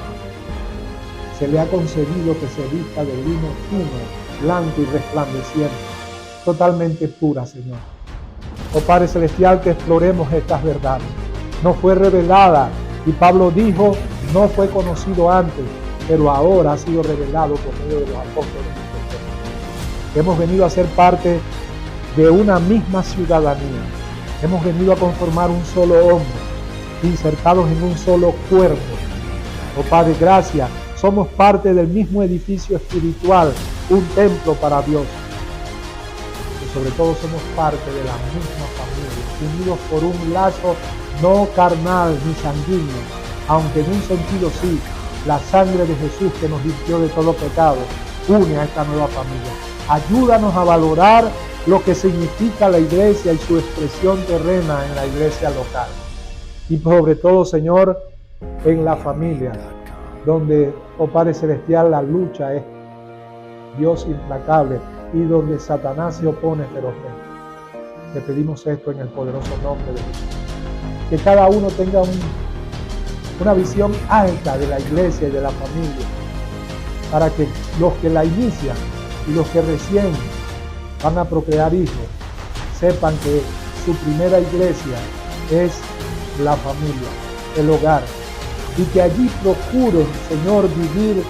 Se le ha concedido que se vista de lino fino, blanco y resplandeciente, totalmente pura, Señor. Oh Padre Celestial, que exploremos estas verdades. No fue revelada, y Pablo dijo, no fue conocido antes, pero ahora ha sido revelado por medio de los apóstoles y profetas. Hemos venido a ser parte de una misma ciudadanía. Hemos venido a conformar un solo hombre, insertados en un solo cuerpo. Oh Padre, gracias. Somos parte del mismo edificio espiritual, un templo para Dios. Y sobre todo somos parte de la misma familia, unidos por un lazo no carnal ni sanguíneo, aunque en un sentido sí, la sangre de Jesús que nos limpió de todo pecado, une a esta nueva familia. Ayúdanos a valorar lo que significa la iglesia y su expresión terrena en la iglesia local. Y sobre todo, Señor, en la familia, donde, oh Padre Celestial, la lucha es Dios implacable y donde Satanás se opone ferozmente. Te pedimos esto en el poderoso nombre de Jesús. Que cada uno tenga una visión alta de la iglesia y de la familia, para que los que la inician y los que recién van a procrear hijos sepan que su primera iglesia es la familia, el hogar, y que allí procuren, Señor, vivir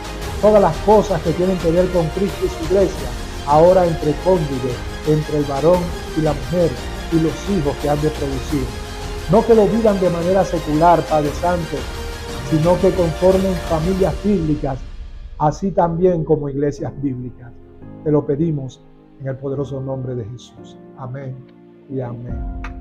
todas las cosas que tienen que ver con Cristo y su iglesia, ahora entre cónyuges, entre el varón y la mujer y los hijos que han de producir. No que lo vivan de manera secular, Padre Santo, sino que conformen familias bíblicas, así también como iglesias bíblicas. Te lo pedimos en el poderoso nombre de Jesús. Amén y amén.